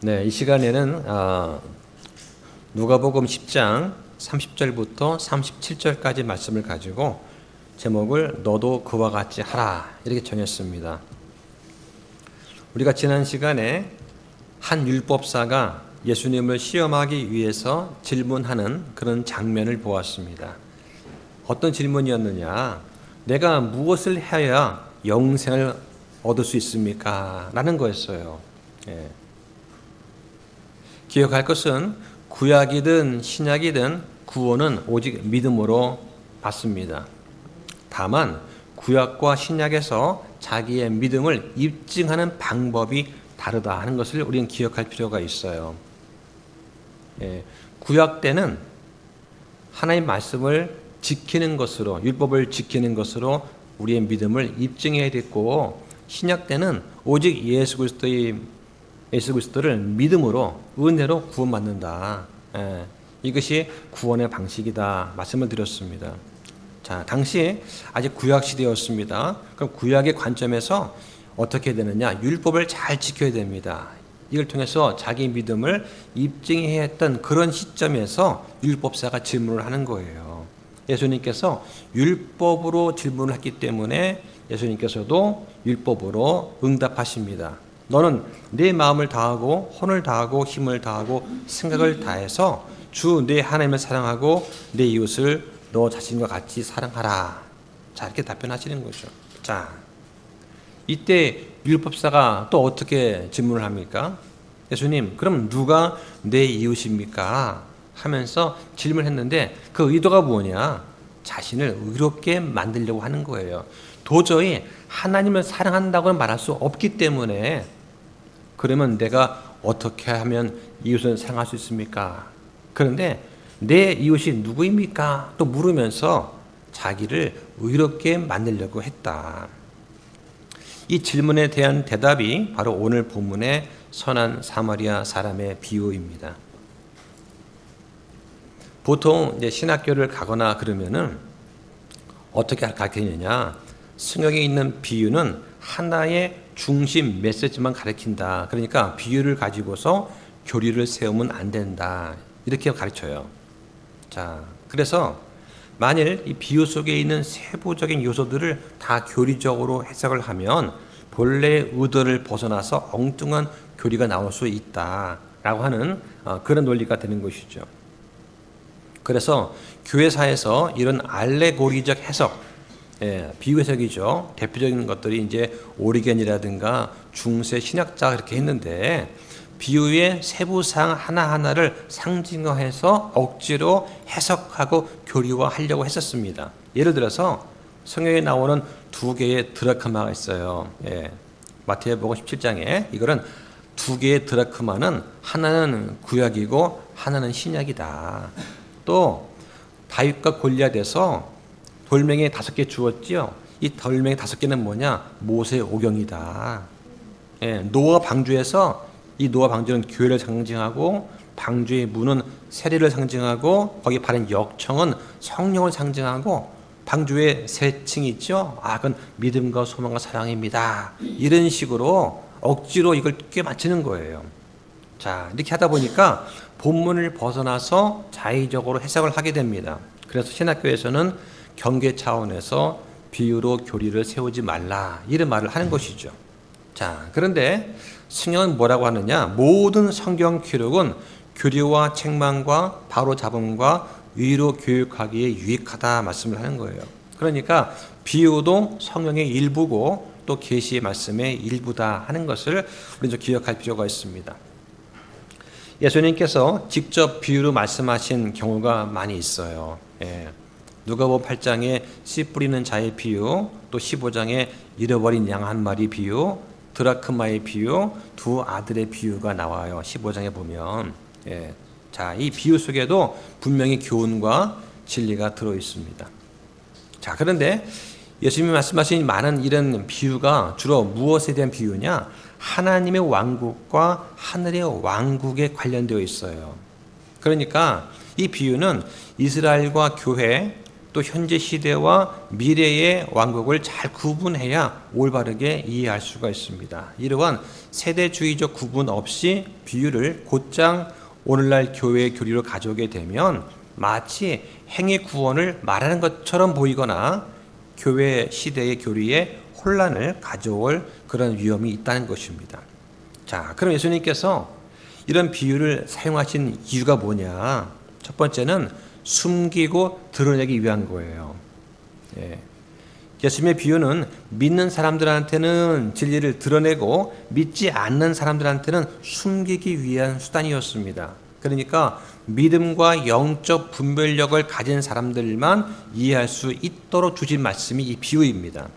네, 이 시간에는 누가복음 10장 30절부터 37절까지 말씀을 가지고 제목을 너도 그와 같이 하라 이렇게 정했습니다. 우리가 지난 시간에 한 율법사가 예수님을 시험하기 위해서 질문하는 그런 장면을 보았습니다. 어떤 질문이었느냐? 내가 무엇을 해야 영생을 얻을 수 있습니까? 라는 거였어요. 예. 기억할 것은 구약이든 신약이든 구원은 오직 믿음으로 받습니다. 다만 구약과 신약에서 자기의 믿음을 입증하는 방법이 다르다 하는 것을 우리는 기억할 필요가 있어요. 예, 구약 때는 하나님의 말씀을 지키는 것으로, 율법을 지키는 것으로 우리의 믿음을 입증해야 됐고, 신약 때는 오직 예수 그리스도를 믿음으로 은혜로 구원받는다. 예, 이것이 구원의 방식이다 말씀을 드렸습니다. 자, 당시 아직 구약 시대였습니다. 그럼 구약의 관점에서 어떻게 되느냐? 율법을 잘 지켜야 됩니다. 이걸 통해서 자기 믿음을 입증해야 했던 그런 시점에서 율법사가 질문을 하는 거예요. 예수님께서 율법으로 질문을 했기 때문에 예수님께서도 율법으로 응답하십니다. 너는 내 마음을 다하고 혼을 다하고 힘을 다하고 생각을 다해서 주 내 하나님을 사랑하고 내 이웃을 너 자신과 같이 사랑하라. 자, 이렇게 답변하시는 거죠. 자, 이때 율법사가 또 어떻게 질문을 합니까? 예수님, 그럼 누가 내 이웃입니까? 하면서 질문했는데 그 의도가 뭐냐? 자신을 의롭게 만들려고 하는 거예요. 도저히 하나님을 사랑한다고는 말할 수 없기 때문에 그러면 내가 어떻게 하면 이웃을 사랑할 수 있습니까? 그런데 내 이웃이 누구입니까? 또 물으면서 자기를 의롭게 만들려고 했다. 이 질문에 대한 대답이 바로 오늘 본문의 선한 사마리아 사람의 비유입니다. 보통 이제 신학교를 가거나 그러면은 어떻게 가르치느냐? 성경에 있는 비유는 하나의 중심 메시지만 가르친다. 그러니까 비유를 가지고서 교리를 세우면 안 된다. 이렇게 가르쳐요. 자, 그래서 만일 이 비유 속에 있는 세부적인 요소들을 다 교리적으로 해석을 하면 본래의 의도를 벗어나서 엉뚱한 교리가 나올 수 있다라고 하는 그런 논리가 되는 것이죠. 그래서 교회사에서 이런 알레고리적 해석, 비유 해석이죠. 대표적인 것들이 이제 오리겐이라든가 중세 신학자가 그렇게 했는데 비유의 세부사항 하나하나를 상징화해서 억지로 해석하고 교리화하려고 했었습니다. 예를 들어서 성경에 나오는 두 개의 드라크마가 있어요. 마태복음 17장에 이거는 두 개의 드라크마는 하나는 구약이고 하나는 신약이다. 또 다윗과 골리앗에서 돌멩이 5개 주었지요. 이 돌멩이 5개는 뭐냐? 모세 오경이다. 노아 방주에서 이 노아 방주는 교회를 상징하고 방주의 문은 세례를 상징하고 거기 바른 역청은 성령을 상징하고 방주의 세 층이 있죠. 그건 믿음과 소망과 사랑입니다. 이런 식으로 억지로 이걸 꿰맞추는 거예요. 자, 이렇게 하다 보니까 본문을 벗어나서 자의적으로 해석을 하게 됩니다. 그래서 신학교에서는 경계 차원에서 비유로 교리를 세우지 말라 이런 말을 하는 것이죠. 자, 그런데 성경은 뭐라고 하느냐? 모든 성경 기록은 교리와 책망과 바로잡음과 위로 교육하기에 유익하다 말씀을 하는 거예요. 그러니까 비유도 성경의 일부고 또 계시의 말씀의 일부다 하는 것을 우리는 기억할 필요가 있습니다. 예수님께서 직접 비유로 말씀하신 경우가 많이 있어요. 누가복음 8장에 씨 뿌리는 자의 비유, 또 15장에 잃어버린 양 한 마리 비유, 드라크마의 비유, 두 아들의 비유가 나와요. 15장에 보면. 자, 이 비유 속에도 분명히 교훈과 진리가 들어 있습니다. 자, 그런데 예수님이 말씀하신 많은 이런 비유가 주로 무엇에 대한 비유냐? 하나님의 왕국과 하늘의 왕국에 관련되어 있어요. 그러니까 이 비유는 이스라엘과 교회, 또 현재 시대와 미래의 왕국을 잘 구분해야 올바르게 이해할 수가 있습니다. 이러한 세대주의적 구분 없이 비유를 곧장 오늘날 교회의 교리로 가져오게 되면 마치 행위 구원을 말하는 것처럼 보이거나 교회 시대의 교리에 혼란을 가져올 그런 위험이 있다는 것입니다. 자, 그럼 예수님께서 이런 비유를 사용하신 이유가 뭐냐? 첫 번째는 숨기고 드러내기 위한 거예요. 예수님의 비유는 믿는 사람들한테는 진리를 드러내고 믿지 않는 사람들한테는 숨기기 위한 수단이었습니다. 그러니까 믿음과 영적 분별력을 가진 사람들만 이해할 수 있도록 주신 말씀이 이 비유입니다.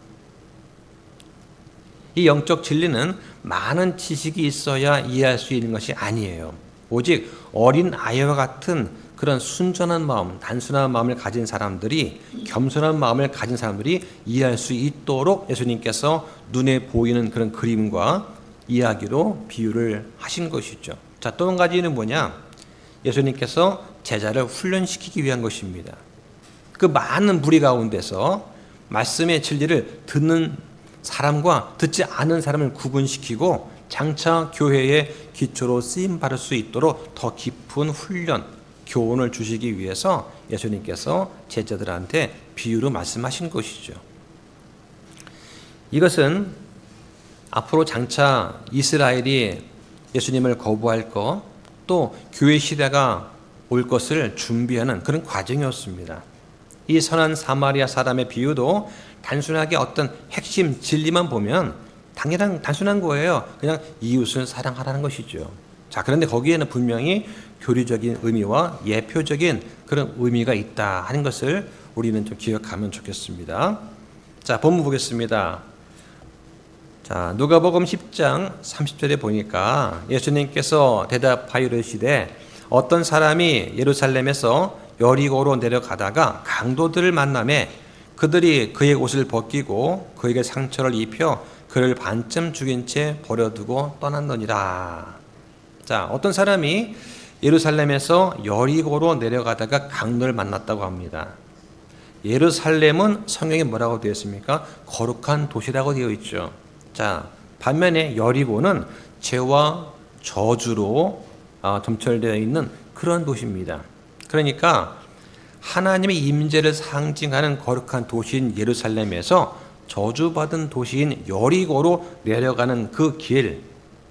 이 영적 진리는 많은 지식이 있어야 이해할 수 있는 것이 아니에요. 오직 어린 아이와 같은 그런 순전한 마음, 단순한 마음을 가진 사람들이, 겸손한 마음을 가진 사람들이 이해할 수 있도록 예수님께서 눈에 보이는 그런 그림과 이야기로 비유를 하신 것이죠. 자, 또 한 가지는 뭐냐? 예수님께서 제자를 훈련시키기 위한 것입니다. 그 많은 무리 가운데서 말씀의 진리를 듣는 사람과 듣지 않은 사람을 구분시키고 장차 교회의 기초로 쓰임 받을 수 있도록 더 깊은 훈련, 교훈을 주시기 위해서 예수님께서 제자들한테 비유로 말씀하신 것이죠. 이것은 앞으로 장차 이스라엘이 예수님을 거부할 것, 또 교회 시대가 올 것을 준비하는 그런 과정이었습니다. 이 선한 사마리아 사람의 비유도 단순하게 어떤 핵심 진리만 보면 단순한 거예요. 그냥 이웃을 사랑하라는 것이죠. 자, 그런데 거기에는 분명히 교리적인 의미와 예표적인 그런 의미가 있다 하는 것을 우리는 좀 기억하면 좋겠습니다. 자, 본문 보겠습니다. 자, 누가복음 10장 30절에 보니까 예수님께서 대답하여 이르시되 어떤 사람이 예루살렘에서 여리고로 내려가다가 강도들을 만나매 그들이 그의 옷을 벗기고 그에게 상처를 입혀 그를 반쯤 죽인 채 버려두고 떠났느니라. 자, 어떤 사람이 예루살렘에서 여리고로 내려가다가 강도를 만났다고 합니다. 예루살렘은 성경에 뭐라고 되어 있습니까? 거룩한 도시라고 되어 있죠. 자, 반면에 여리고는 죄와 저주로 점철되어 있는 그런 도시입니다. 그러니까 하나님의 임재를 상징하는 거룩한 도시인 예루살렘에서 저주받은 도시인 여리고로 내려가는 그 길,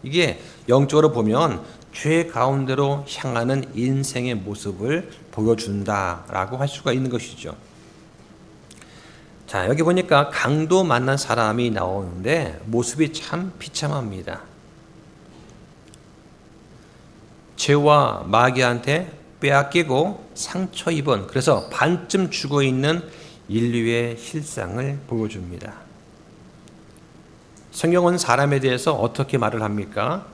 이게 영적으로 보면 죄 가운데로 향하는 인생의 모습을 보여준다라고 할 수가 있는 것이죠. 자, 여기 보니까 강도 만난 사람이 나오는데 모습이 참 비참합니다. 죄와 마귀한테 빼앗기고 상처 입은, 그래서 반쯤 죽어 있는 인류의 실상을 보여줍니다. 성경은 사람에 대해서 어떻게 말을 합니까?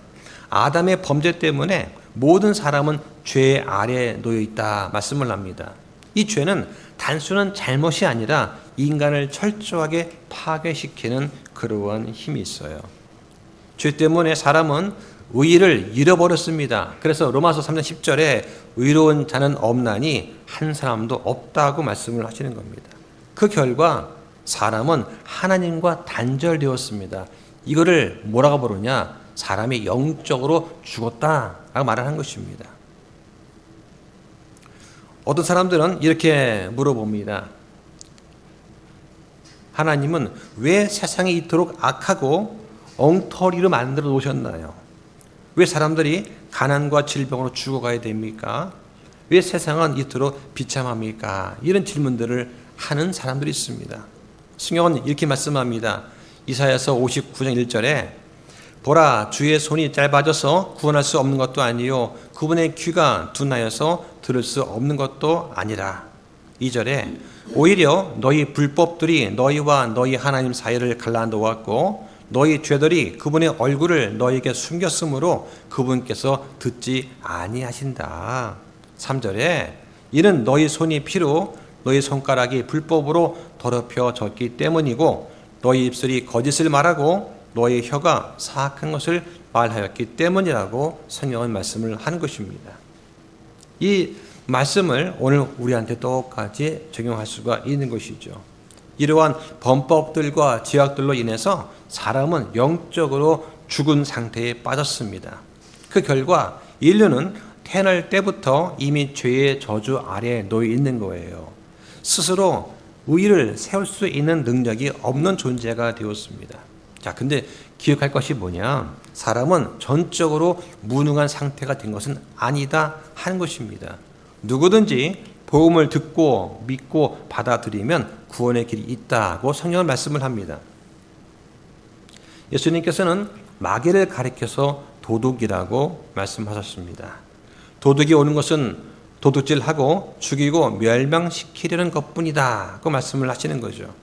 아담의 범죄 때문에 모든 사람은 죄 아래에 놓여 있다 말씀을 합니다. 이 죄는 단순한 잘못이 아니라 인간을 철저하게 파괴시키는 그러한 힘이 있어요. 죄 때문에 사람은 의의를 잃어버렸습니다. 그래서 로마서 3장 10절에 의로운 자는 없나니 한 사람도 없다고 말씀을 하시는 겁니다. 그 결과 사람은 하나님과 단절되었습니다. 이거를 뭐라고 부르냐? 사람이 영적으로 죽었다라고 말하는 것입니다. 어떤 사람들은 이렇게 물어봅니다. 하나님은 왜 세상이 이토록 악하고 엉터리로 만들어 놓으셨나요? 왜 사람들이 가난과 질병으로 죽어가야 됩니까? 왜 세상은 이토록 비참합니까? 이런 질문들을 하는 사람들이 있습니다. 성경은 이렇게 말씀합니다. 이사야서 59장 1절에 보라, 주의 손이 짧아져서 구원할 수 없는 것도 아니요 그분의 귀가 둔하여서 들을 수 없는 것도 아니라. 2절에 오히려 너희 불법들이 너희와 너희 하나님 사이를 갈라놓았고 너희 죄들이 그분의 얼굴을 너희에게 숨겼으므로 그분께서 듣지 아니하신다. 3절에 이는 너희 손이 피로 너희 손가락이 불법으로 더럽혀졌기 때문이고 너희 입술이 거짓을 말하고 너희 혀가 사악한 것을 말하였기 때문이라고 성경은 말씀을 한 것입니다. 이 말씀을 오늘 우리한테 똑같이 적용할 수가 있는 것이죠. 이러한 범법들과 죄악들로 인해서 사람은 영적으로 죽은 상태에 빠졌습니다. 그 결과 인류는 태어날 때부터 이미 죄의 저주 아래에 놓여 있는 거예요. 스스로 의를 세울 수 있는 능력이 없는 존재가 되었습니다. 자, 근데 기억할 것이 뭐냐? 사람은 전적으로 무능한 상태가 된 것은 아니다 하는 것입니다. 누구든지 복음을 듣고 믿고 받아들이면 구원의 길이 있다고 성경은 말씀을 합니다. 예수님께서는 마귀를 가리켜서 도둑이라고 말씀하셨습니다. 도둑이 오는 것은 도둑질하고 죽이고 멸망시키려는 것뿐이다 고 말씀을 하시는 거죠.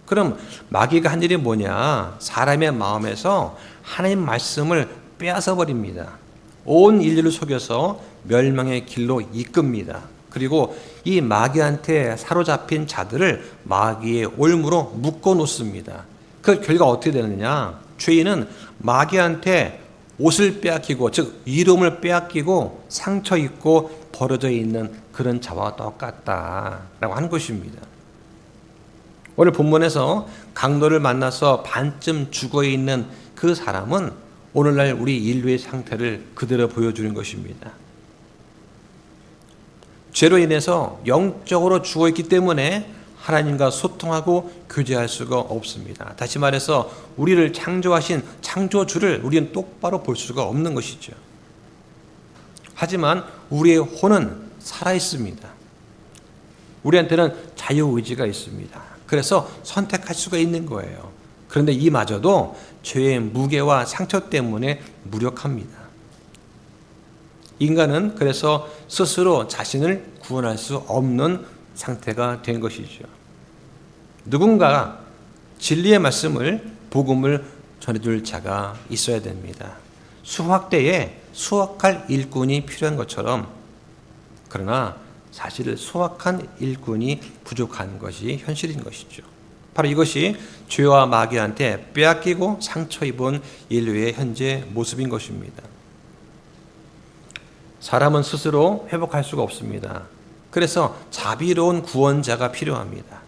그럼 마귀가 한 일이 뭐냐? 사람의 마음에서 하나님 말씀을 빼앗아 버립니다. 온 인류를 속여서 멸망의 길로 이끕니다. 그리고 이 마귀한테 사로잡힌 자들을 마귀의 올무로 묶어 놓습니다. 그 결과 어떻게 되느냐? 죄인은 마귀한테 옷을 빼앗기고, 즉 이름을 빼앗기고 상처 입고 버려져 있는 그런 자와 똑같다라고 하는 것입니다. 오늘 본문에서 강도를 만나서 반쯤 죽어있는 그 사람은 오늘날 우리 인류의 상태를 그대로 보여주는 것입니다. 죄로 인해서 영적으로 죽어있기 때문에 하나님과 소통하고 교제할 수가 없습니다. 다시 말해서 우리를 창조하신 창조주를 우리는 똑바로 볼 수가 없는 것이죠. 하지만 우리의 혼은 살아있습니다. 우리한테는 자유의지가 있습니다. 그래서 선택할 수가 있는 거예요. 그런데 이마저도 죄의 무게와 상처 때문에 무력합니다. 인간은 그래서 스스로 자신을 구원할 수 없는 상태가 된 것이죠. 누군가 진리의 말씀을, 복음을 전해줄 자가 있어야 됩니다. 수확대에 수확할 일꾼이 필요한 것처럼, 그러나 사실 수확한 일꾼이 부족한 것이 현실인 것이죠. 바로 이것이 죄와 마귀한테 빼앗기고 상처 입은 인류의 현재 모습인 것입니다. 사람은 스스로 회복할 수가 없습니다. 그래서 자비로운 구원자가 필요합니다.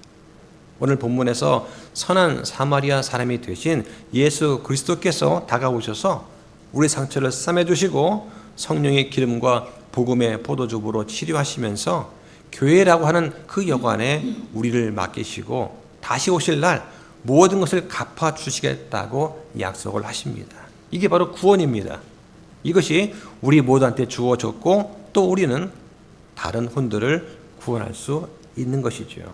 오늘 본문에서 선한 사마리아 사람이 되신 예수 그리스도께서 다가오셔서 우리 상처를 싸매주시고 성령의 기름과 복음의 포도즙으로 치료하시면서 교회라고 하는 그 여관에 우리를 맡기시고 다시 오실 날 모든 것을 갚아주시겠다고 약속을 하십니다. 이게 바로 구원입니다. 이것이 우리 모두한테 주어졌고 또 우리는 다른 혼들을 구원할 수 있는 것이죠.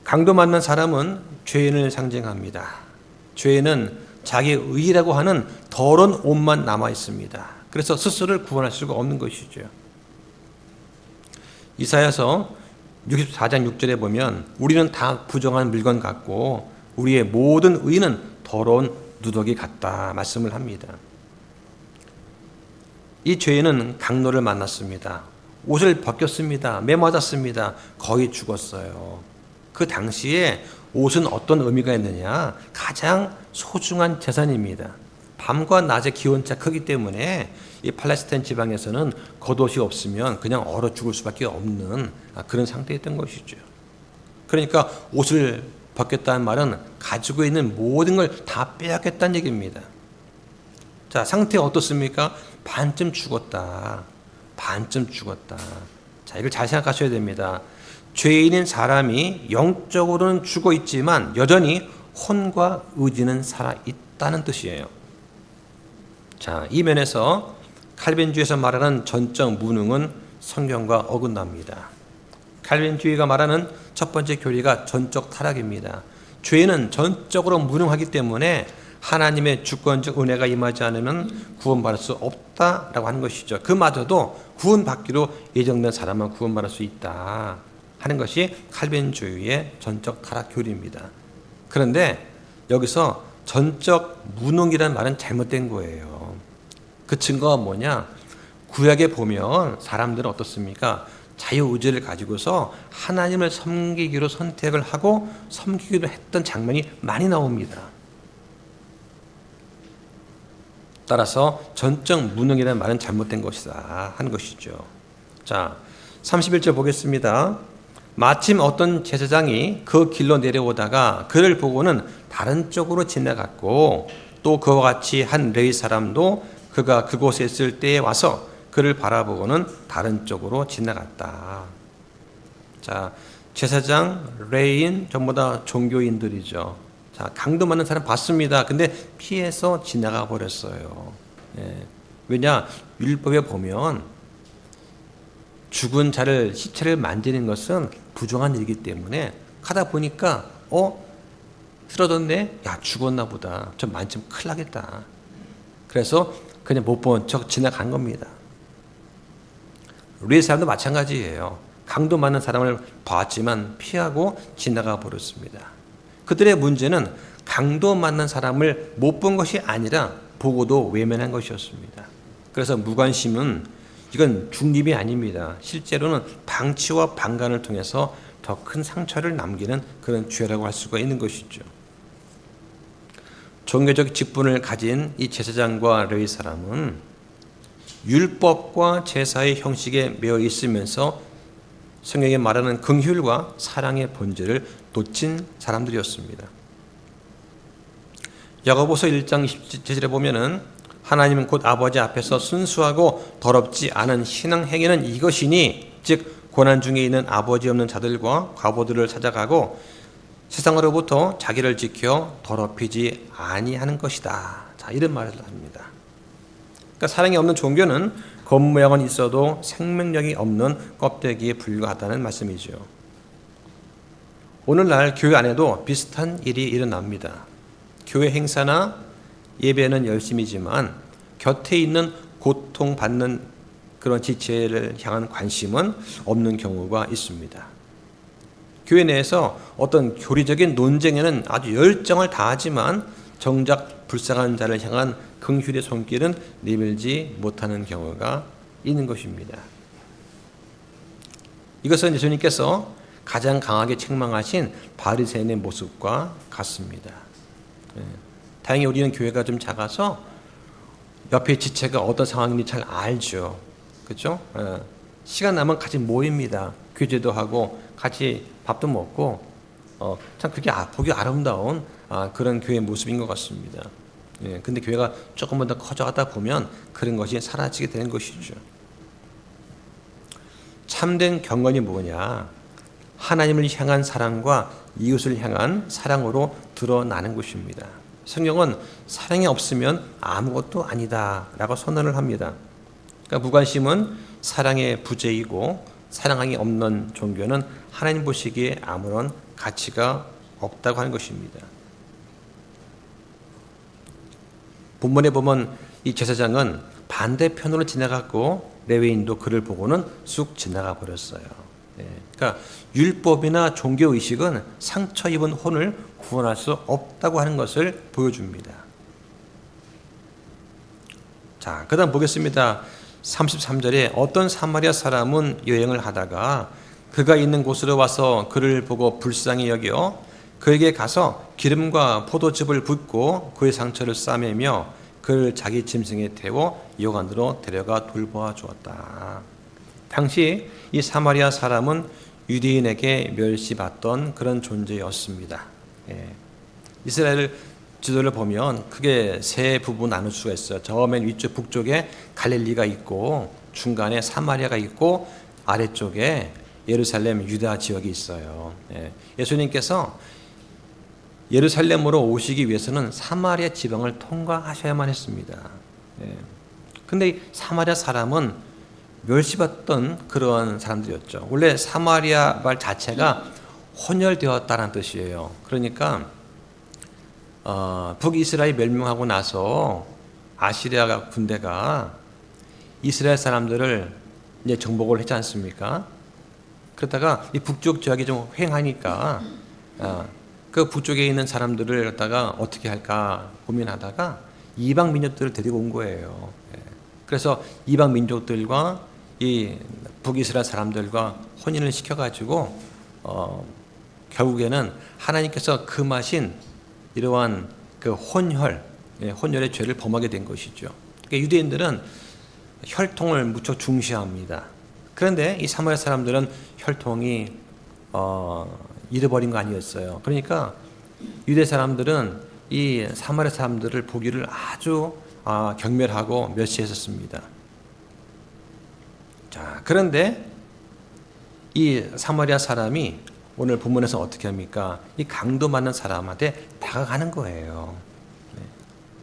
강도 맞는 사람은 죄인을 상징합니다. 죄인은 자기 의라고 하는 더러운 옷만 남아 있습니다. 그래서 스스로를 구원할 수가 없는 것이죠. 이사야서 64장 6절에 보면 우리는 다 부정한 물건 같고 우리의 모든 의는 더러운 누더기 같다 말씀을 합니다. 이 죄인은 강도를 만났습니다. 옷을 벗겼습니다. 매맞았습니다. 거의 죽었어요. 그 당시에 옷은 어떤 의미가 있느냐? 가장 소중한 재산입니다. 밤과 낮의 기온차 크기 때문에 이 팔레스타인 지방에서는 겉옷이 없으면 그냥 얼어 죽을 수밖에 없는 그런 상태였던 것이죠. 그러니까 옷을 벗겼다는 말은 가지고 있는 모든 걸 다 빼앗겠다는 얘기입니다. 자, 상태 어떻습니까? 반쯤 죽었다. 반쯤 죽었다. 자, 이걸 잘 생각하셔야 됩니다. 죄인인 사람이 영적으로는 죽어 있지만 여전히 혼과 의지는 살아 있다는 뜻이에요. 자, 이 면에서 칼빈주의에서 말하는 전적 무능은 성경과 어긋납니다. 칼빈주의가 말하는 첫 번째 교리가 전적 타락입니다. 죄인은 전적으로 무능하기 때문에 하나님의 주권적 은혜가 임하지 않으면 구원받을 수 없다라고 하는 것이죠. 그마저도 구원받기로 예정된 사람만 구원받을 수 있다 하는 것이 칼빈주의의 전적 타락 교리입니다. 그런데 여기서 전적 무능이라는 말은 잘못된 거예요. 그 증거가 뭐냐? 구약에 보면 사람들은 어떻습니까? 자유의지를 가지고서 하나님을 섬기기로 선택을 하고 섬기기로 했던 장면이 많이 나옵니다. 따라서 전적 무능이라는 말은 잘못된 것이다 하는 것이죠. 자, 31절 보겠습니다. 마침 어떤 제사장이 그 길로 내려오다가 그를 보고는 다른 쪽으로 지나갔고 또 그와 같이 한 레위 사람도 그가 그곳에 있을 때에 와서 그를 바라보고는 다른 쪽으로 지나갔다. 자, 제사장, 레위인 전부 다 종교인들이죠. 자, 강도 많은 사람 봤습니다. 근데 피해서 지나가 버렸어요. 예. 왜냐? 율법에 보면 죽은 자를 시체를 만지는 것은 부정한 일이기 때문에 가다 보니까 쓰러졌네? 야, 죽었나 보다. 좀 만지면 큰일 나겠다. 그래서 그냥 못 본 척 지나간 겁니다. 우리 사람도 마찬가지예요. 강도 많은 사람을 봤지만 피하고 지나가 버렸습니다. 그들의 문제는 강도 많은 사람을 못 본 것이 아니라 보고도 외면한 것이었습니다. 그래서 무관심은 이건 중립이 아닙니다. 실제로는 방치와 방관을 통해서 더 큰 상처를 남기는 그런 죄라고 할 수가 있는 것이죠. 종교적 직분을 가진 이 제사장과 레위 사람은 율법과 제사의 형식에 매여 있으면서 성경에 말하는 긍휼과 사랑의 본질을 놓친 사람들이었습니다. 야고보서 1장 17절에 보면은 하나님은 곧 아버지 앞에서 순수하고 더럽지 않은 신앙 행위는 이것이니 즉 고난 중에 있는 아버지 없는 자들과 과부들을 찾아가고 세상으로부터 자기를 지켜 더럽히지 아니하는 것이다. 자, 이런 말을 합니다. 그러니까 사랑이 없는 종교는 겉모양은 있어도 생명력이 없는 껍데기에 불과하다는 말씀이죠. 오늘날 교회 안에도 비슷한 일이 일어납니다. 교회 행사나 예배는 열심이지만 곁에 있는 고통받는 그런 지체를 향한 관심은 없는 경우가 있습니다. 교회 내에서 어떤 교리적인 논쟁에는 아주 열정을 다하지만 정작 불쌍한 자를 향한 긍휼의 손길은 내밀지 못하는 경우가 있는 것입니다. 이것은 예수님께서 가장 강하게 책망하신 바리새인의 모습과 같습니다. 다행히 우리는 교회가 좀 작아서 옆에 지체가 어떤 상황인지 잘 알죠. 그렇죠? 시간 나면 같이 모입니다. 교제도 하고 같이 밥도 먹고 참 그게 보기 아름다운 그런 교회의 모습인 것 같습니다. 근데 교회가 조금만 더 커져가다 보면 그런 것이 사라지게 되는 것이죠. 참된 경건이 뭐냐? 하나님을 향한 사랑과 이웃을 향한 사랑으로 드러나는 것입니다. 성경은 사랑이 없으면 아무것도 아니다라고 선언을 합니다. 그러니까 무관심은 사랑의 부재이고 사랑이 없는 종교는 하나님 보시기에 아무런 가치가 없다고 하는 것입니다. 본문에 보면 이 제사장은 반대편으로 지나갔고 레위인도 그를 보고는 쑥 지나가 버렸어요. 그러니까 율법이나 종교의식은 상처 입은 혼을 구원할 수 없다고 하는 것을 보여줍니다. 자, 그 다음 보겠습니다. 33절에 어떤 사마리아 사람은 여행을 하다가 그가 있는 곳으로 와서 그를 보고 불쌍히 여겨 그에게 가서 기름과 포도즙을 붓고 그의 상처를 싸매며 그를 자기 짐승에 태워 요간으로 데려가 돌보아 주었다. 당시 이 사마리아 사람은 유대인에게 멸시받던 그런 존재였습니다. 이스라엘 지도를 보면 크게 세 부분 나눌 수가 있어요. 저 맨 위쪽 북쪽에 갈릴리가 있고 중간에 사마리아가 있고 아래쪽에 예루살렘 유다 지역이 있어요. 예수님께서 예루살렘으로 오시기 위해서는 사마리아 지방을 통과하셔야만 했습니다. 근데 사마리아 사람은 멸시받던 그런 사람들이었죠. 원래 사마리아 말 자체가 혼혈되었다는 뜻이에요. 그러니까 북이스라엘 멸망하고 나서 아시리아 군대가 이스라엘 사람들을 이제 정복을 했지 않습니까? 그러다가 이 북쪽 지역이 좀 횡하니까 그 북쪽에 있는 사람들을 갖다가 어떻게 할까 고민하다가 이방 민족들을 데리고 온 거예요. 그래서 이방 민족들과 이 북이스라엘 사람들과 혼인을 시켜가지고 결국에는 하나님께서 금하신 이러한 그 혼혈의 죄를 범하게 된 것이죠. 그러니까 유대인들은 혈통을 무척 중시합니다. 그런데 이 사마리아 사람들은 혈통이 잃어버린 거 아니었어요. 그러니까 유대 사람들은 이 사마리아 사람들을 보기를 아주 경멸하고 멸시했었습니다. 자, 그런데 이 사마리아 사람이 오늘 본문에서 어떻게 합니까? 이 강도 많은 사람한테 다가가는 거예요. 네.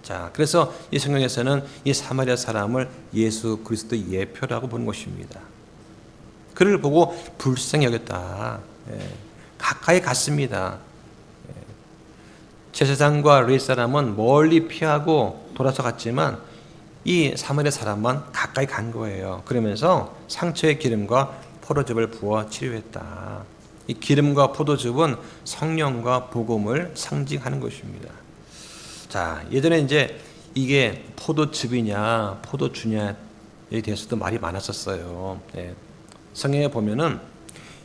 자, 그래서 이 성경에서는 이 사마리아 사람을 예수 그리스도의 예표라고 보는 것입니다. 그를 보고 불쌍히 여겼다. 예. 가까이 갔습니다. 예. 제사장과 레위 사람은 멀리 피하고 돌아서 갔지만 이 사마리아 사람만 가까이 간 거예요. 그러면서 상처에 기름과 포도즙을 부어 치료했다. 이 기름과 포도즙은 성령과 복음을 상징하는 것입니다. 자, 예전에 이제 이게 포도즙이냐 포도주냐에 대해서도 말이 많았었어요. 네. 성경에 보면은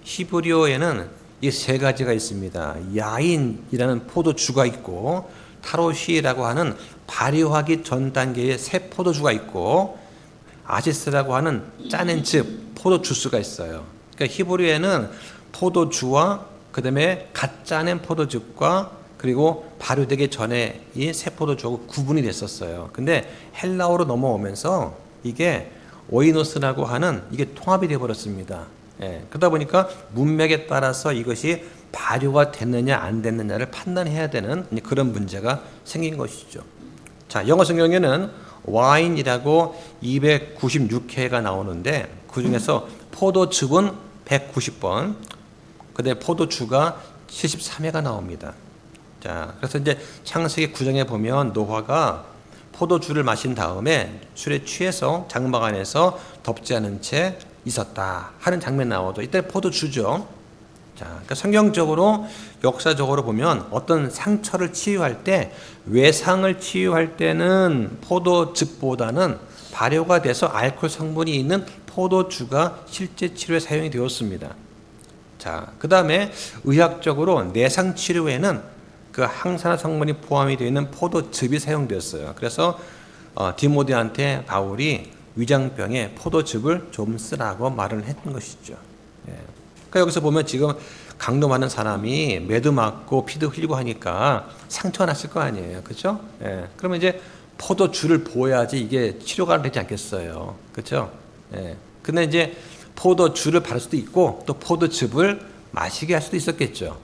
히브리어에는 이 세 가지가 있습니다. 야인이라는 포도주가 있고 타로시라고 하는 발효하기 전 단계의 새 포도주가 있고 아시스라고 하는 짜낸 즙 포도주스가 있어요. 그러니까 히브리어에는 포도주와 그다음에 갓 짜낸 포도즙과 그리고 발효되기 전에 이 새 포도주하고 구분이 됐었어요. 근데 헬라어로 넘어오면서 이게 오이노스라고 하는 이게 통합이 되어 버렸습니다. 예, 그러다 보니까 문맥에 따라서 이것이 발효가 됐느냐 안 됐느냐를 판단해야 되는 그런 문제가 생긴 것이죠. 자, 영어 성경에는 와인이라고 296회가 나오는데 그 중에서 포도즙은 190번, 그다음에 포도주가 73회가 나옵니다. 자, 그래서 이제 창세기 9장에 보면 노아가 포도주를 마신 다음에 술에 취해서 장막 안에서 덮지 않은 채 있었다 하는 장면 나오죠. 이때 포도주죠. 자, 그러니까 성경적으로 역사적으로 보면 어떤 상처를 치유할 때 외상을 치유할 때는 포도즙보다는 발효가 돼서 알코올 성분이 있는 포도주가 실제 치료에 사용이 되었습니다. 자, 그 다음에 의학적으로 내상 치료에는 그 항산화 성분이 포함이 되어 있는 포도즙이 사용되었어요. 그래서 디모데한테 바울이 위장병에 포도즙을 좀 쓰라고 말을 했던 것이죠. 예. 그러니까 여기서 보면 지금 강도 많은 사람이 매도 맞고 피도 흘리고 하니까 상처가 났을 거 아니에요. 그렇죠? 예. 그러면 이제 포도주를 부어야지 이게 치료가 되지 않겠어요. 그렇죠? 예. 근데 이제 포도주를 바를 수도 있고 또 포도즙을 마시게 할 수도 있었겠죠.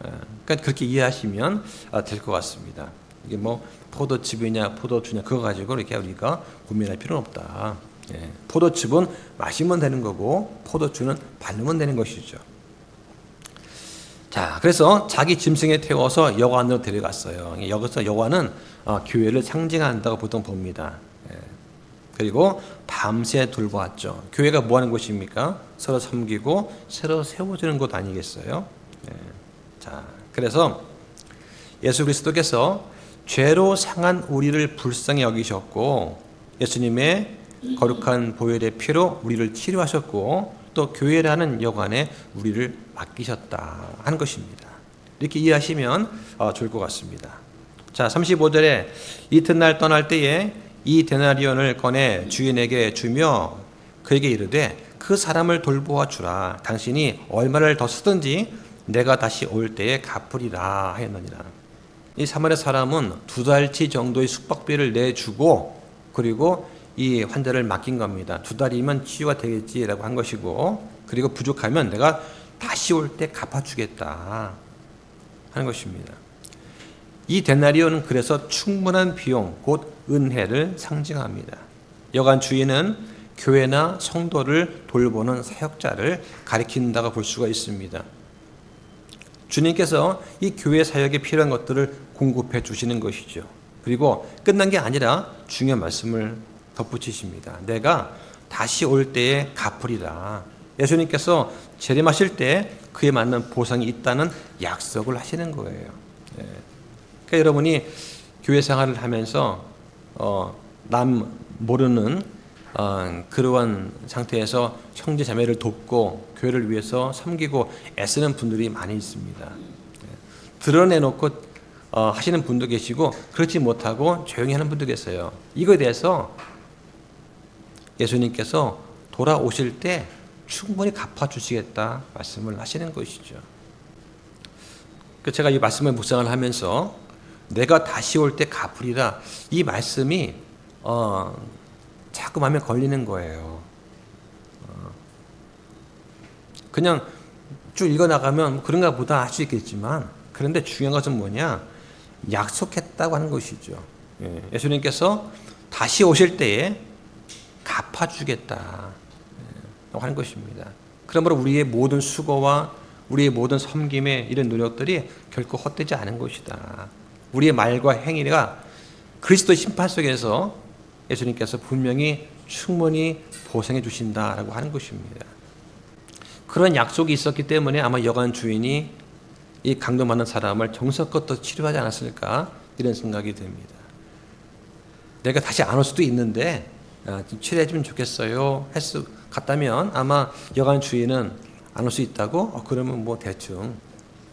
예. 그러니까 그렇게 이해하시면 될 것 같습니다. 이게 뭐 포도즙이냐 포도주냐 그거 가지고 이렇게 우리가 고민할 필요는 없다. 예. 포도즙은 마시면 되는 거고 포도주는 바르면 되는 것이죠. 자, 그래서 자기 짐승에 태워서 여관으로 데려갔어요. 여기서 여관은 교회를 상징한다고 보통 봅니다. 예. 그리고 밤새 돌보았죠. 교회가 뭐 하는 곳입니까? 서로 섬기고 서로 세워주는 곳 아니겠어요? 예. 자, 그래서 예수 그리스도께서 죄로 상한 우리를 불쌍히 여기셨고 예수님의 거룩한 보혈의 피로 우리를 치료하셨고 또 교회라는 여관에 우리를 맡기셨다 하는 것입니다. 이렇게 이해하시면 좋을 것 같습니다. 자, 35절에 이튿날 떠날 때에 이 데나리온을 꺼내 주인에게 주며 그에게 이르되 그 사람을 돌보아 주라. 당신이 얼마를 더 쓰든지 내가 다시 올 때에 갚으리라 하였느니라. 이 사마리아 사람은 2달치 정도의 숙박비를 내주고 그리고 이 환자를 맡긴 겁니다. 2달이면 치유가 되겠지라고 한 것이고 그리고 부족하면 내가 다시 올 때 갚아주겠다 하는 것입니다. 이 데나리온은 그래서 충분한 비용 곧 은혜를 상징합니다. 여관 주인은 교회나 성도를 돌보는 사역자를 가리킨다고 볼 수가 있습니다. 주님께서 이 교회 사역에 필요한 것들을 공급해 주시는 것이죠. 그리고 끝난 게 아니라 중요한 말씀을 덧붙이십니다. 내가 다시 올 때에 갚으리라. 예수님께서 재림하실 때 그에 맞는 보상이 있다는 약속을 하시는 거예요. 그러니까 여러분이 교회 생활을 하면서 남 모르는 그러한 상태에서 형제 자매를 돕고 교회를 위해서 섬기고 애쓰는 분들이 많이 있습니다. 드러내놓고 하시는 분도 계시고 그렇지 못하고 조용히 하는 분도 계세요. 이거에 대해서 예수님께서 돌아오실 때 충분히 갚아주시겠다 말씀을 하시는 것이죠. 제가 이 말씀을 묵상을 하면서 내가 다시 올 때 갚으리라, 이 말씀이 자꾸 마음에 걸리는 거예요. 그냥 쭉 읽어나가면 그런가 보다 할 수 있겠지만, 그런데 중요한 것은 뭐냐? 약속했다고 하는 것이죠. 예수님께서 다시 오실 때에 갚아주겠다 하는 것입니다. 그러므로 우리의 모든 수고와 우리의 모든 섬김의 이런 노력들이 결코 헛되지 않은 것이다. 우리의 말과 행위가 그리스도 심판 속에서 예수님께서 분명히 충분히 보상해 주신다라고 하는 것입니다. 그런 약속이 있었기 때문에 아마 여관 주인이 이 강도받는 사람을 정성껏 또 치료하지 않았을까, 이런 생각이 듭니다. 내가 다시 안 올 수도 있는데 좀 치료해주면 좋겠어요 갔다면 아마 여관 주인은 안 올 수 있다고 그러면 뭐 대충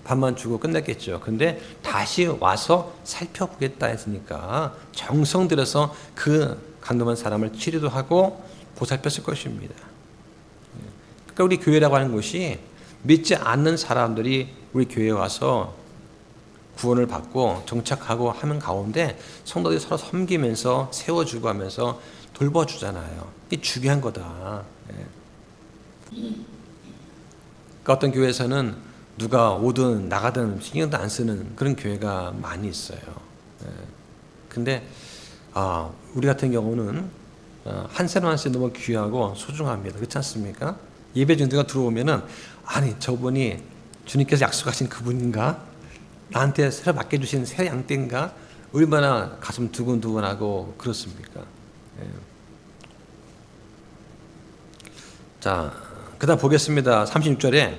밥만 주고 끝냈겠죠. 근데 다시 와서 살펴보겠다 했으니까 정성 들여서 그 강도받는 사람을 치료도 하고 보살폈을 것입니다. 그러니까 우리 교회라고 하는 곳이 믿지 않는 사람들이 우리 교회에 와서 구원을 받고 정착하고 하는 가운데 성도들이 서로 섬기면서 세워주고 하면서 돌봐주잖아요. 이게 중요한 거다. 그러니까 어떤 교회에서는 누가 오든 나가든 신경도 안 쓰는 그런 교회가 많이 있어요. 근데 우리 같은 경우는 한 사람 한 사람 너무 귀하고 소중합니다. 그렇지 않습니까? 예배 중대가 들어오면은 아니 저분이 주님께서 약속하신 그분인가? 나한테 새로 맡겨주신 새 양떼인가? 얼마나 가슴 두근두근하고 그렇습니까? 자, 그 다음 보겠습니다. 36절에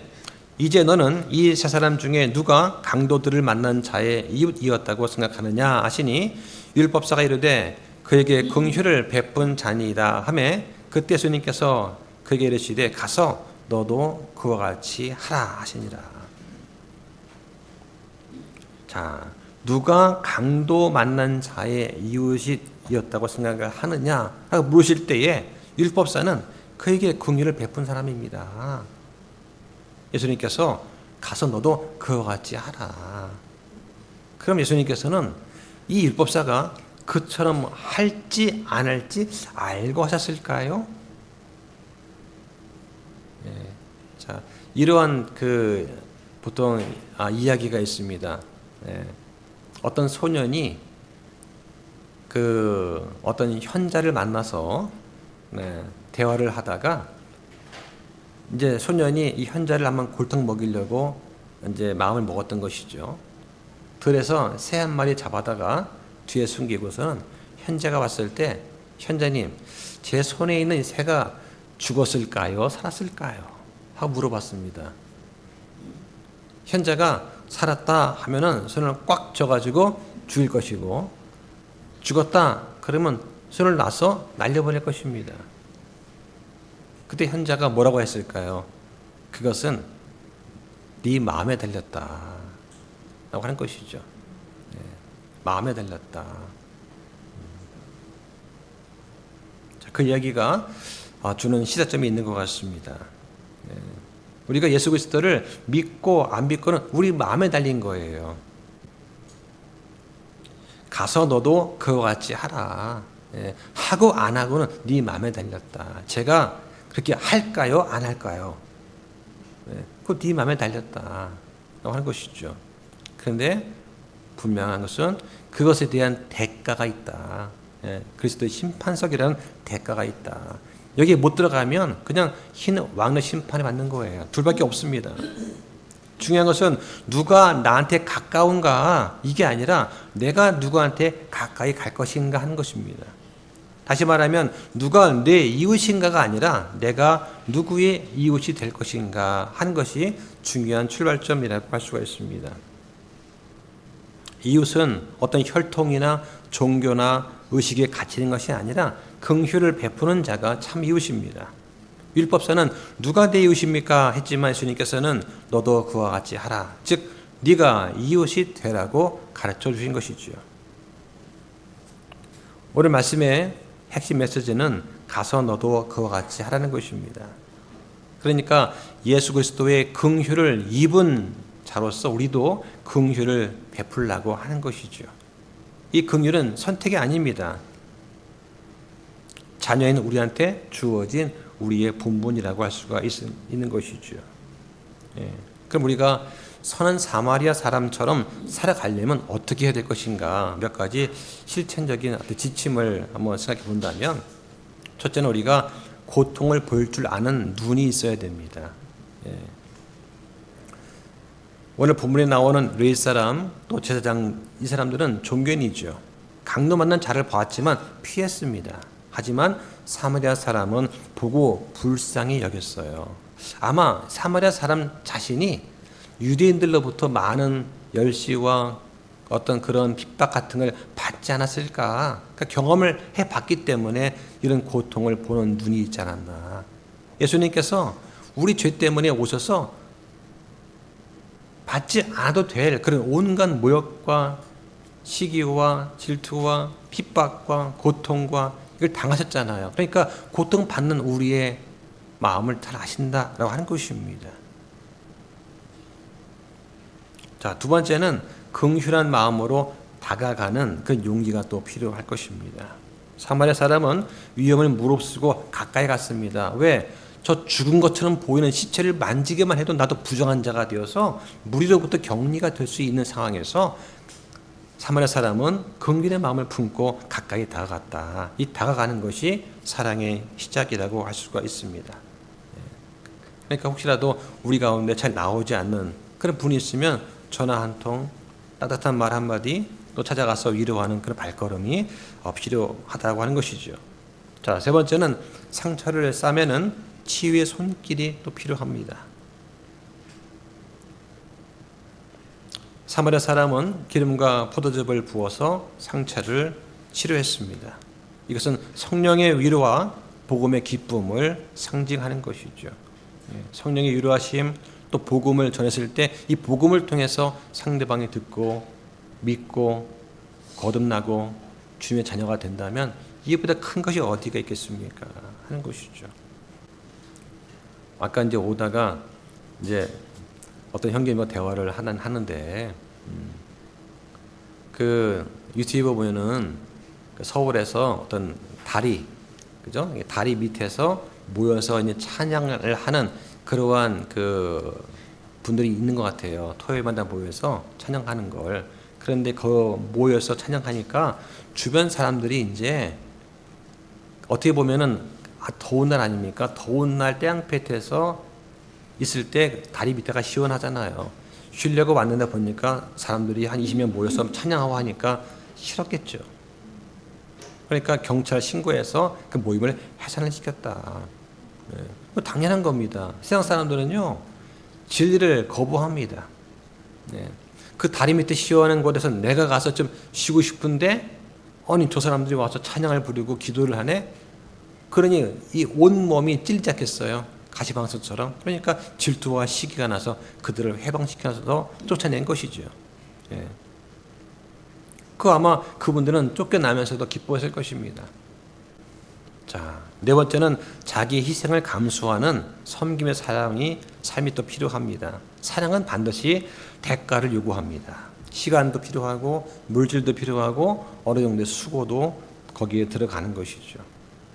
이제 너는 이 세 사람 중에 누가 강도들을 만난 자의 이웃이었다고 생각하느냐 하시니 율법사가 이르되 그에게 긍휼을 베푼 자니이다 하매 그때 예수님께서 그에게 이르시되 가서 너도 그와 같이 하라 하시니라. 자, 누가 강도 만난 자의 이웃이었다고 생각을 하느냐 하고 물으실 때에 율법사는 그에게 긍휼을 베푼 사람입니다. 예수님께서 가서 너도 그와 같이 하라. 그럼 예수님께서는 이 율법사가 그처럼 할지 안 할지 알고 하셨을까요? 자, 이러한 보통 이야기가 있습니다. 어떤 소년이 어떤 현자를 만나서 대화를 하다가 이제 소년이 이 현자를 한번 골탕 먹이려고 이제 마음을 먹었던 것이죠. 들에서 새 한 마리 잡아다가 뒤에 숨기고서는 현자가 왔을 때 현자님, 제 손에 있는 새가 죽었을까요? 살았을까요? 하고 물어봤습니다. 현자가 살았다 하면은 손을 꽉 쥐어가지고 죽일 것이고, 죽었다 그러면 손을 놔서 날려보낼 것입니다. 그때 현자가 뭐라고 했을까요? 그것은 네 마음에 달렸다 라고 하는 것이죠. 마음에 달렸다. 그 이야기가 주는 시사점이 있는 것 같습니다. 우리가 예수 그리스도를 믿고 안 믿고는 우리 마음에 달린 거예요. 가서 너도 그와 같이 하라. 하고 안 하고는 네 마음에 달렸다. 제가 그렇게 할까요? 안 할까요? 그거 네 마음에 달렸다 라고 하는 것이죠. 그런데 분명한 것은 그것에 대한 대가가 있다. 그리스도의 심판석이라는 대가가 있다. 여기에 못 들어가면 그냥 흰 왕의 심판을 받는 거예요. 둘밖에 없습니다. 중요한 것은 누가 나한테 가까운가, 이게 아니라 내가 누구한테 가까이 갈 것인가 하는 것입니다. 다시 말하면 누가 내 이웃인가가 아니라 내가 누구의 이웃이 될 것인가 하는 것이 중요한 출발점이라고 할 수가 있습니다. 이웃은 어떤 혈통이나 종교나 의식에 갇히는 것이 아니라 긍휼을 베푸는 자가 참 이웃입니다. 율법사는 누가 내 이웃입니까? 했지만 예수님께서는 너도 그와 같이 하라. 즉 네가 이웃이 되라고 가르쳐 주신 것이죠. 오늘 말씀의 핵심 메시지는 가서 너도 그와 같이 하라는 것입니다. 그러니까 예수 그리스도의 긍휼을 입은 자로서 우리도 긍휼을 베풀라고 하는 것이죠. 이 긍휼은 선택이 아닙니다. 자녀인 우리한테 주어진 우리의 본분이라고 할 수가 있는 것이죠. 그럼 우리가 선한 사마리아 사람처럼 살아가려면 어떻게 해야 될 것인가? 몇 가지 실천적인 지침을 한번 생각해 본다면, 첫째는 우리가 고통을 볼 줄 아는 눈이 있어야 됩니다. 오늘 본문에 나오는 레위 사람, 또 제사장, 이 사람들은 종교인이죠. 강도 맞는 자를 보았지만 피했습니다. 하지만 사마리아 사람은 보고 불쌍히 여겼어요. 아마 사마리아 사람 자신이 유대인들로부터 많은 열시와 어떤 그런 핍박 같은 걸 받지 않았을까? 그러니까 경험을 해봤기 때문에 이런 고통을 보는 눈이 있지 않았나. 예수님께서 우리 죄 때문에 오셔서 받지 않아도 될 그런 온갖 모욕과 시기와 질투와 핍박과 고통과 이걸 당하셨잖아요. 그러니까 고통받는 우리의 마음을 잘 아신다라고 하는 것입니다. 자, 두 번째는 긍휼한 마음으로 다가가는 그 용기가 또 필요할 것입니다. 사마리아 사람은 위험을 무릅쓰고 가까이 갔습니다. 왜? 저 죽은 것처럼 보이는 시체를 만지기만 해도 나도 부정한 자가 되어서 무리로부터 격리가 될 수 있는 상황에서 사마리아 사람은 긍휼의 마음을 품고 가까이 다가갔다. 이 다가가는 것이 사랑의 시작이라고 할 수가 있습니다. 그러니까 혹시라도 우리 가운데 잘 나오지 않는 그런 분이 있으면 전화 한 통, 따뜻한 말 한마디, 또 찾아가서 위로하는 그런 발걸음이 필요하다고 하는 것이죠. 자, 세 번째는 상처를 싸매는 치유의 손길이 또 필요합니다. 사마리아 사람은 기름과 포도즙을 부어서 상처를 치료했습니다. 이것은 성령의 위로와 복음의 기쁨을 상징하는 것이죠. 성령의 위로하심, 또 복음을 전했을 때 이 복음을 통해서 상대방이 듣고 믿고 거듭나고 주님의 자녀가 된다면 이보다 큰 것이 어디가 있겠습니까? 하는 것이죠. 아까 이제 오다가 이제 어떤 형님과 대화를 하는데 그 유튜브 보면은 서울에서 어떤 다리, 그죠? 다리 밑에서 모여서 이제 찬양을 하는 그러한 그 분들이 있는 것 같아요. 토요일마다 모여서 찬양하는 걸. 그런데 모여서 찬양하니까 주변 사람들이 이제 어떻게 보면은 더운 날 아닙니까? 더운 날 태양볕에서 있을 때 다리 밑에가 시원하잖아요. 쉬려고 왔는데 보니까 사람들이 한 20명 모여서 찬양하고 하니까 싫었겠죠. 그러니까 경찰 신고해서 그 모임을 해산을 시켰다. 당연한 겁니다. 세상 사람들은요, 진리를 거부합니다. 그 다리 밑에 시원한 곳에서 내가 가서 좀 쉬고 싶은데, 아니, 저 사람들이 와서 찬양을 부르고 기도를 하네? 그러니 이 온몸이 찔리지 않겠어요? 가시방석처럼. 그러니까 질투와 시기가 나서 그들을 해방시켜서 쫓아낸 것이죠. 아마 그분들은 쫓겨나면서도 기뻐했을 것입니다. 자, 네 번째는 자기 희생을 감수하는 섬김의 삶이 또 필요합니다. 사랑은 반드시 대가를 요구합니다. 시간도 필요하고 물질도 필요하고 어느 정도의 수고도 거기에 들어가는 것이죠.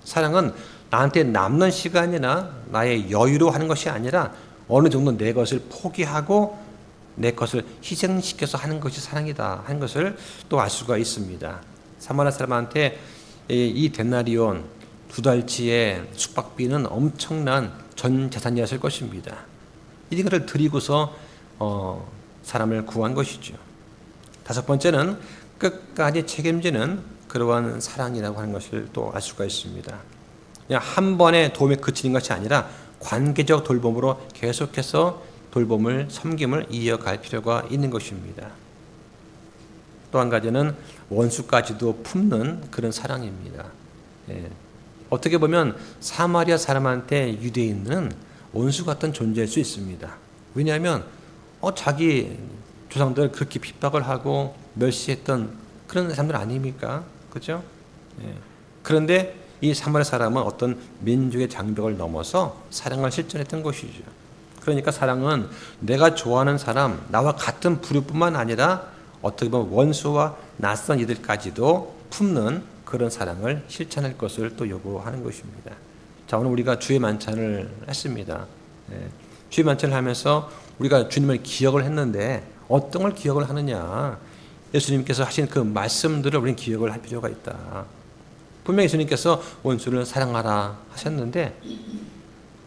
사랑은 나한테 남는 시간이나 나의 여유로 하는 것이 아니라 어느 정도 내 것을 포기하고 내 것을 희생시켜서 하는 것이 사랑이다 하는 것을 또 알 수가 있습니다. 사마리아 사람한테 이 데나리온 2달치의 숙박비는 엄청난 전 재산이었을 것입니다. 이것을 드리고서 사람을 구한 것이죠. 다섯 번째는 끝까지 책임지는 그러한 사랑이라고 하는 것을 또 알 수가 있습니다. 그냥 한 번에 도움에 그치는 것이 아니라 관계적 돌봄으로 계속해서 돌봄을, 섬김을 이어갈 필요가 있는 것입니다. 또 한 가지는 원수까지도 품는 그런 사랑입니다. 어떻게 보면 사마리아 사람한테 유대인은 원수 같은 존재일 수 있습니다. 왜냐하면 자기 조상들 그렇게 핍박을 하고 멸시했던 그런 사람들 아닙니까? 그렇죠? 그런데 이 사마리아 사람은 어떤 민족의 장벽을 넘어서 사랑을 실천했던 것이죠. 그러니까 사랑은 내가 좋아하는 사람, 나와 같은 부류뿐만 아니라 어떻게 보면 원수와 낯선 이들까지도 품는 그런 사랑을 실천할 것을 또 요구하는 것입니다. 자, 오늘 우리가 주의 만찬을 했습니다. 주의 만찬을 하면서 우리가 주님을 기억을 했는데 어떤 걸 기억을 하느냐? 예수님께서 하신 그 말씀들을 우리는 기억을 할 필요가 있다. 분명히 예수님께서 원수를 사랑하라 하셨는데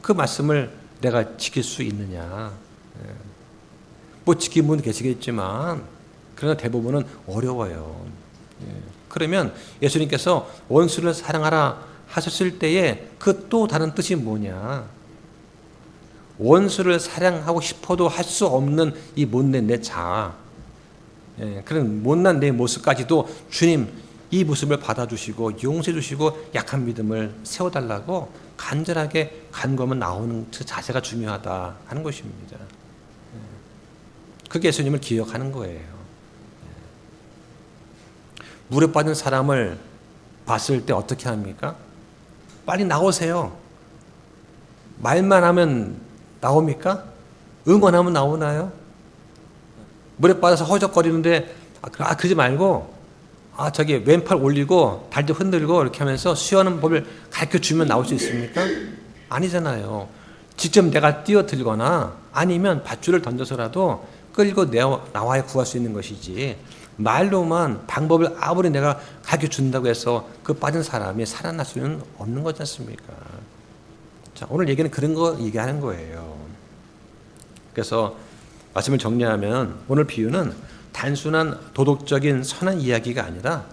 그 말씀을 내가 지킬 수 있느냐? 뭐 지키는 분 계시겠지만 그러나 대부분은 어려워요. 그러면 예수님께서 원수를 사랑하라 하셨을 때에 그 또 다른 뜻이 뭐냐? 원수를 사랑하고 싶어도 할 수 없는 이 못난 내 자아, 그런 못난 내 모습까지도 주님 이 모습을 받아주시고 용서해 주시고 약한 믿음을 세워달라고 간절하게 간구하면 나오는 그 자세가 중요하다 하는 것입니다. 그게 예수님을 기억하는 거예요. 물에 빠진 사람을 봤을 때 어떻게 합니까? 빨리 나오세요. 말만 하면 나옵니까? 응원하면 나오나요? 물에 빠져서 허적거리는데 그러지 말고 저기 왼팔 올리고 다리 흔들고 이렇게 하면서 수영하는 법을 가르쳐 주면 나올 수 있습니까? 아니잖아요. 직접 내가 뛰어들거나 아니면 밧줄을 던져서라도 끌고 나와야 구할 수 있는 것이지 말로만 방법을 아무리 내가 가르쳐 준다고 해서 그 빠진 사람이 살아날 수는 없는 거지 않습니까? 자, 오늘 얘기는 그런 거 얘기하는 거예요. 그래서 말씀을 정리하면 오늘 비유는 단순한 도덕적인 선한 이야기가 아니라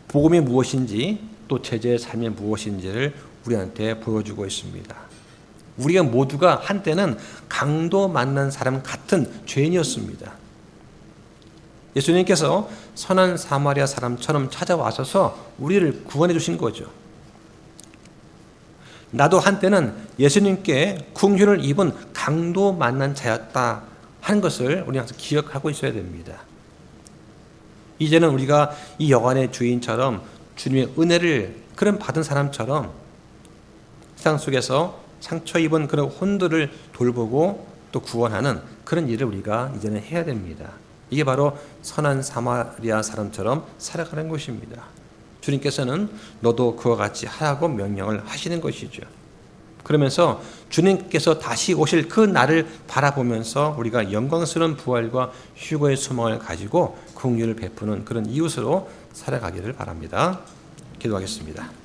복음이 무엇인지 또 제자의 삶이 무엇인지를 우리한테 보여주고 있습니다. 우리가 모두가 한때는 강도 만난 사람 같은 죄인이었습니다. 예수님께서 선한 사마리아 사람처럼 찾아와셔서 우리를 구원해 주신 거죠. 나도 한때는 예수님께 궁휼을 입은 강도 만난 자였다 하는 것을 우리 항상 기억하고 있어야 됩니다. 이제는 우리가 이 여관의 주인처럼 주님의 은혜를 그런 받은 사람처럼 세상 속에서 상처 입은 그런 혼들을 돌보고 또 구원하는 그런 일을 우리가 이제는 해야 됩니다. 이게 바로 선한 사마리아 사람처럼 살아가는 것입니다. 주님께서는 너도 그와 같이 하라고 명령을 하시는 것이죠. 그러면서 주님께서 다시 오실 그 날을 바라보면서 우리가 영광스러운 부활과 휴거의 소망을 가지고 긍휼을 베푸는 그런 이웃으로 살아가기를 바랍니다. 기도하겠습니다.